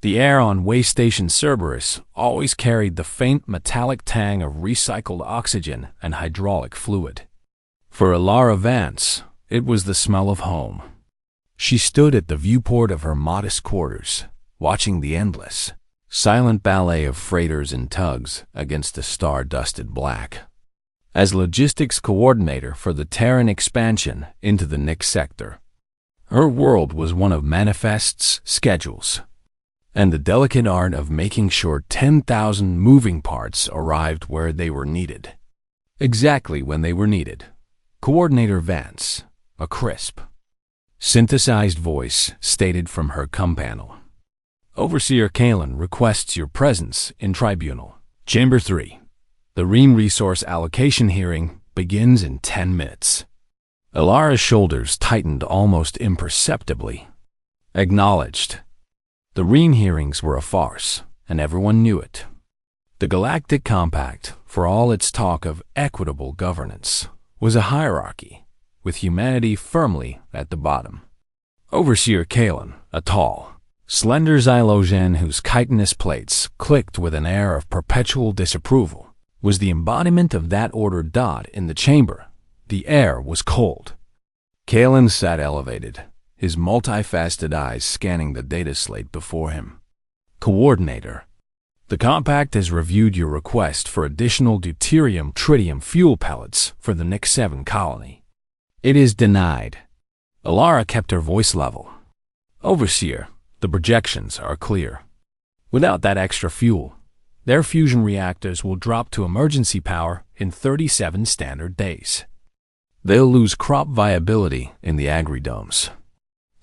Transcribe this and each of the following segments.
The air on way station Cerberus always carried the faint metallic tang of recycled oxygen and hydraulic fluid. For Alara Vance, it was the smell of home. She stood at the viewport of her modest quarters, watching the endless, silent ballet of freighters and tugs against a star-dusted black. As logistics coordinator for the Terran expansion into the Nyx sector, her world was one of manifests, schedules, and the delicate art of making sure 10,000 moving parts arrived where they were needed. Exactly when they were needed. Coordinator Vance, a crisp, synthesized voice stated from her com panel. Overseer Kalen requests your presence in Tribunal. Chamber 3. The Ream Resource Allocation hearing begins in 10 minutes. Alara's shoulders tightened almost imperceptibly. Acknowledged. The Ream hearings were a farce, and everyone knew it. The Galactic Compact, for all its talk of equitable governance, was a hierarchy, with humanity firmly at the bottom. Overseer Kalen, a tall, slender Xylogen whose chitinous plates clicked with an air of perpetual disapproval, was the embodiment of that ordered dot in the chamber. The air was cold. Kalen sat elevated, his multifaceted eyes scanning the data slate before him. Coordinator, the Compact has reviewed your request for additional deuterium-tritium fuel pellets for the Nyx 7 colony. It is denied. Alara kept her voice level. Overseer, the projections are clear. Without that extra fuel, their fusion reactors will drop to emergency power in 37 standard days. They'll lose crop viability in the agridomes.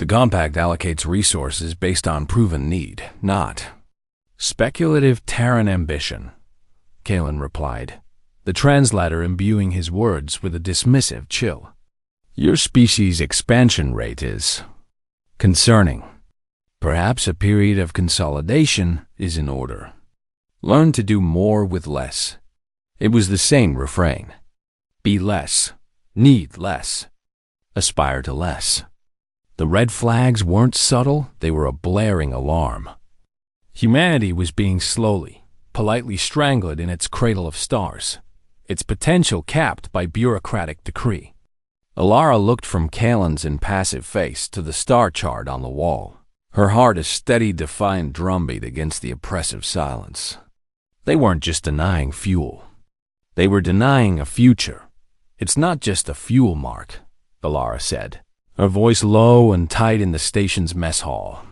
The Compact allocates resources based on proven need, not speculative Terran ambition, Kalen replied, the translator imbuing his words with a dismissive chill. Your species' expansion rate is concerning. Perhaps a period of consolidation is in order. Learn to do more with less. It was the same refrain. Be less. Need less. Aspire to less. The red flags weren't subtle, they were a blaring alarm. Humanity was being slowly, politely strangled in its cradle of stars, its potential capped by bureaucratic decree. Alara looked from Kalen's impassive face to the star chart on the wall, her heart a steady, defiant drumbeat against the oppressive silence. They weren't just denying fuel. They were denying a future. It's not just a fuel, Mark, Alara said, her voice low and tight in the station's mess hall.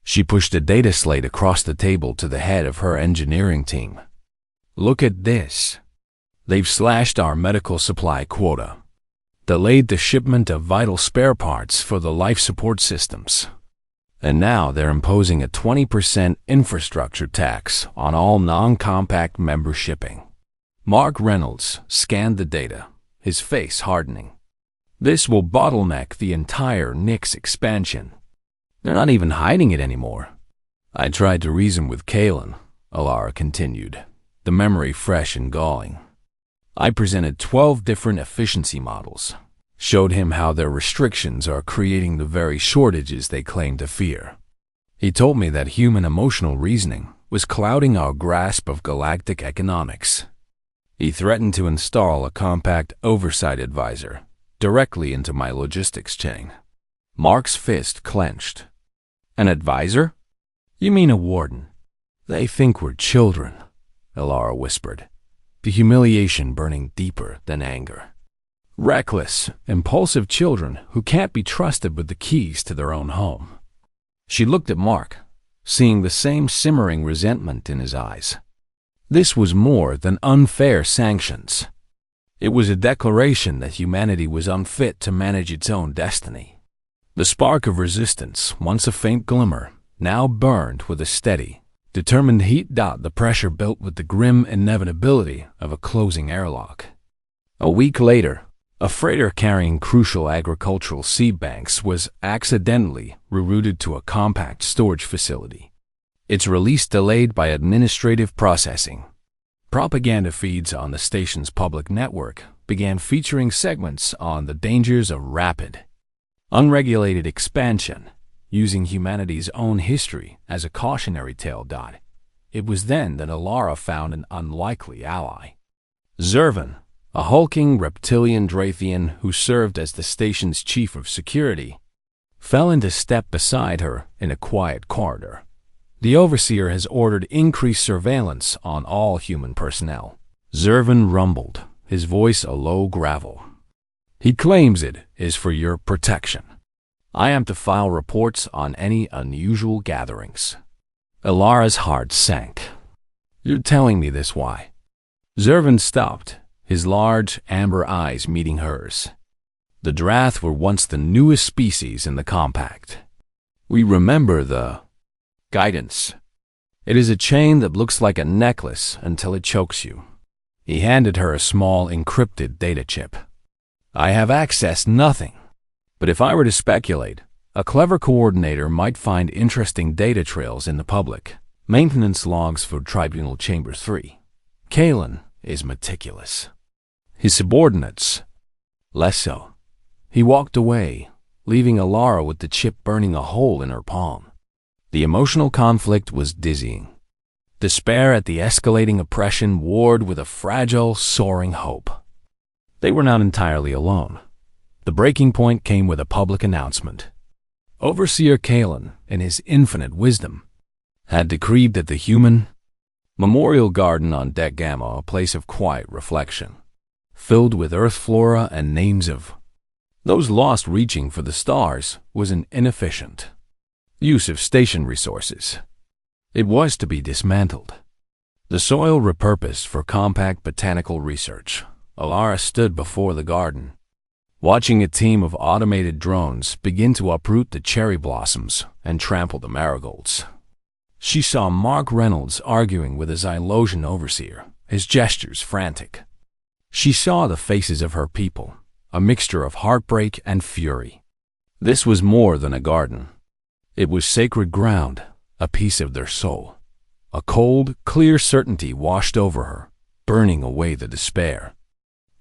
She pushed a data slate across the table to the head of her engineering team. Look at this. They've slashed our medical supply quota, delayed the shipment of vital spare parts for the life support systems, and now they're imposing a 20% infrastructure tax on all non-compact member shipping. Mark Reynolds scanned the data, his face hardening. This will bottleneck the entire Nyx expansion. They're not even hiding it anymore. I tried to reason with Kalen, Alara continued, the memory fresh and galling. I presented 12 different efficiency models, showed him how their restrictions are creating the very shortages they claim to fear. He told me that human emotional reasoning was clouding our grasp of galactic economics. He threatened to install a compact oversight advisor directly into my logistics chain. Mark's fist clenched. An advisor? You mean a warden? They think we're children, Alara whispered, the humiliation burning deeper than anger. Reckless, impulsive children who can't be trusted with the keys to their own home. She looked at Mark, seeing the same simmering resentment in his eyes. This was more than unfair sanctions. It was a declaration that humanity was unfit to manage its own destiny. The spark of resistance, once a faint glimmer, now burned with a steady, determined heat. The pressure built with the grim inevitability of a closing airlock. A week later, a freighter carrying crucial agricultural seed banks was accidentally rerouted to a compact storage facility. Its release delayed by administrative processing. Propaganda feeds on the station's public network began featuring segments on the dangers of rapid, unregulated expansion using humanity's own history as a cautionary tale. It was then that Alara found an unlikely ally. Zervan, a hulking reptilian Drathian who served as the station's chief of security, fell into step beside her in a quiet corridor. The Overseer has ordered increased surveillance on all human personnel. Zervan rumbled, his voice a low gravel. He claims it is for your protection. I am to file reports on any unusual gatherings. Alara's heart sank. You're telling me this, why? Zervan stopped, his large amber eyes meeting hers. The Drath were once the newest species in the compact. We remember the guidance. It is a chain that looks like a necklace until it chokes you. He handed her a small encrypted data chip. I have accessed nothing, but if I were to speculate, a clever coordinator might find interesting data trails in the public. Maintenance logs for Tribunal Chamber 3. Kalen is meticulous. His subordinates, less so. He walked away, leaving Alara with the chip burning a hole in her palm. The emotional conflict was dizzying. Despair at the escalating oppression warred with a fragile, soaring hope. They were not entirely alone. The breaking point came with a public announcement. Overseer Kalen, in his infinite wisdom, had decreed that the human memorial garden on Deck Gamma, a place of quiet reflection, filled with earth flora and names of those lost reaching for the stars, was an inefficient use of station resources. It was to be dismantled. The soil repurposed for compact botanical research. Alara stood before the garden, watching a team of automated drones begin to uproot the cherry blossoms and trample the marigolds. She saw Mark Reynolds arguing with a Xylosian overseer, his gestures frantic. She saw the faces of her people, a mixture of heartbreak and fury. This was more than a garden. It was sacred ground, a piece of their soul. A cold, clear certainty washed over her, burning away the despair.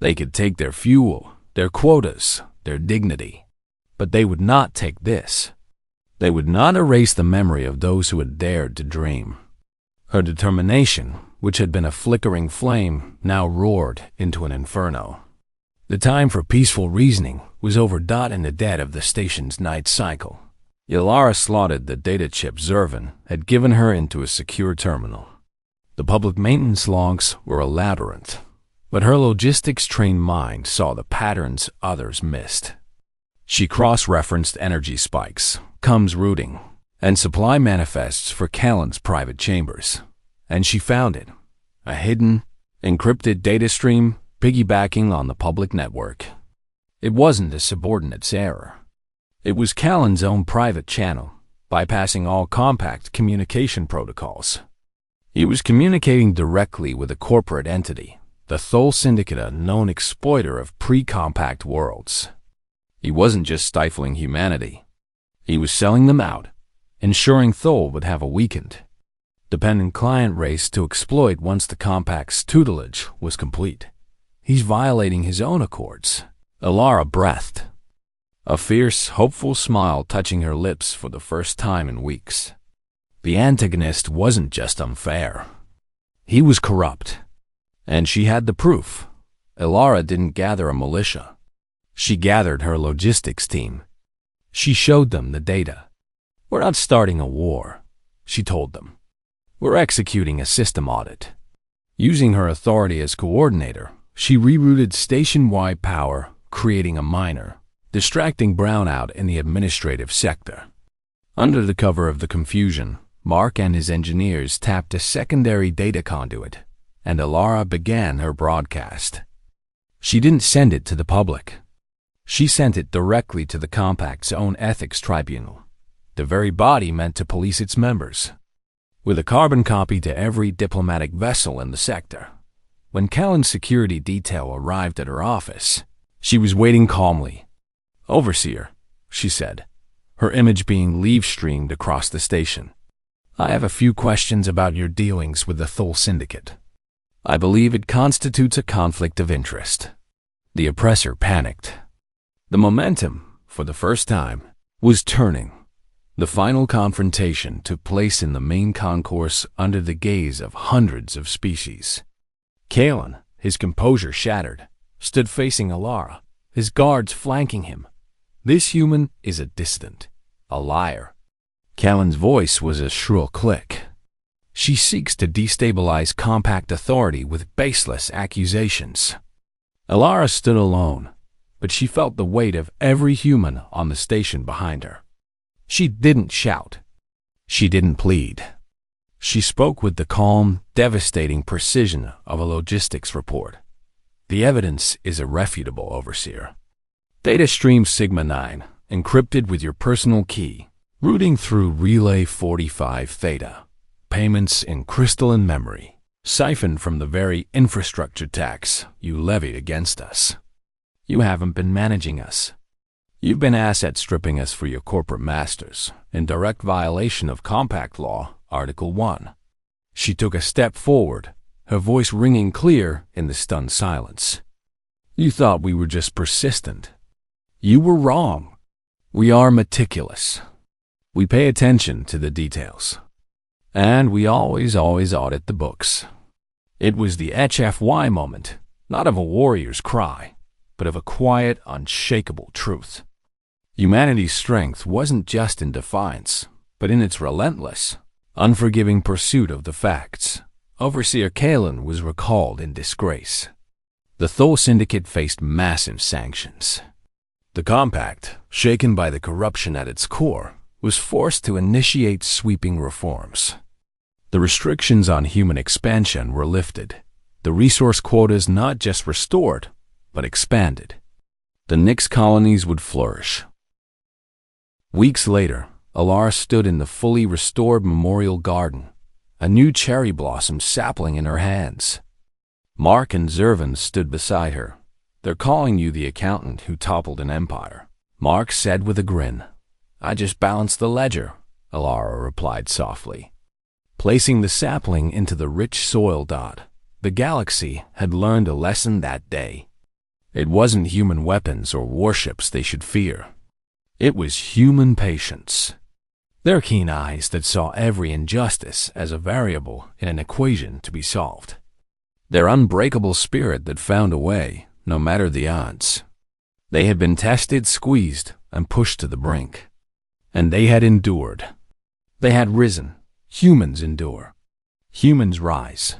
They could take their fuel, their quotas, their dignity, but they would not take this. They would not erase the memory of those who had dared to dream. Her determination, which had been a flickering flame, now roared into an inferno. The time for peaceful reasoning was over. In the dead of the station's night cycle, Alara slotted the data chip Zervan had given her into a secure terminal. The public maintenance logs were a labyrinth, but her logistics-trained mind saw the patterns others missed. She cross-referenced energy spikes, comes routing, and supply manifests for Kalen's private chambers, and she found it, a hidden, encrypted data stream piggybacking on the public network. It wasn't a subordinate's error. It was Kalen's own private channel, bypassing all compact communication protocols. He was communicating directly with a corporate entity, the Thol Syndicate, a known exploiter of pre-compact worlds. He wasn't just stifling humanity. He was selling them out, ensuring Thol would have a weakened, dependent client race to exploit once the compact's tutelage was complete. He's violating his own accords. Alara breathed, a fierce, hopeful smile touching her lips for the first time in weeks. The antagonist wasn't just unfair. He was corrupt. And she had the proof. Alara didn't gather a militia. She gathered her logistics team. She showed them the data. We're not starting a war, she told them. We're executing a system audit. Using her authority as coordinator, she rerouted station-wide power, creating a minor, distracting brownout in the administrative sector. Under the cover of the confusion, Mark and his engineers tapped a secondary data conduit, and Alara began her broadcast. She didn't send it to the public. She sent it directly to the Compact's own ethics tribunal, the very body meant to police its members, with a carbon copy to every diplomatic vessel in the sector. When Kalen's security detail arrived at her office, she was waiting calmly. "Overseer," she said, her image being leave-streamed across the station. "I have a few questions about your dealings with the Thol Syndicate. I believe it constitutes a conflict of interest." The oppressor panicked. The momentum, for the first time, was turning. The final confrontation took place in the main concourse under the gaze of hundreds of species. Kalen, his composure shattered, stood facing Alara, his guards flanking him. This human is a dissident, a liar. Kalen's voice was a shrill click. She seeks to destabilize compact authority with baseless accusations. Alara stood alone, but she felt the weight of every human on the station behind her. She didn't shout. She didn't plead. She spoke with the calm, devastating precision of a logistics report. The evidence is irrefutable, Overseer. Data stream Sigma-9, encrypted with your personal key, routing through Relay 45 Theta. Payments in crystalline memory, siphoned from the very infrastructure tax you levied against us. You haven't been managing us. You've been asset stripping us for your corporate masters, in direct violation of Compact Law, Article 1. She took a step forward, her voice ringing clear in the stunned silence. You thought we were just persistent. You were wrong. We are meticulous. We pay attention to the details. And we always audit the books. It was the HFY moment, not of a warrior's cry, but of a quiet, unshakable truth. Humanity's strength wasn't just in defiance, but in its relentless, unforgiving pursuit of the facts. Overseer Kalen was recalled in disgrace. The Thor Syndicate faced massive sanctions. The Compact, shaken by the corruption at its core, was forced to initiate sweeping reforms. The restrictions on human expansion were lifted, the resource quotas not just restored, but expanded. The Nyx colonies would flourish. Weeks later, Alara stood in the fully restored memorial garden, a new cherry blossom sapling in her hands. Mark and Zervin stood beside her. They're calling you the accountant who toppled an empire, Mark said with a grin. I just balanced the ledger, Alara replied softly. Placing the sapling into the rich soil dot, the galaxy had learned a lesson that day. It wasn't human weapons or warships they should fear. It was human patience. Their keen eyes that saw every injustice as a variable in an equation to be solved. Their unbreakable spirit that found a way, no matter the odds. They had been tested, squeezed, and pushed to the brink. And they had endured. They had risen. Humans endure. Humans rise.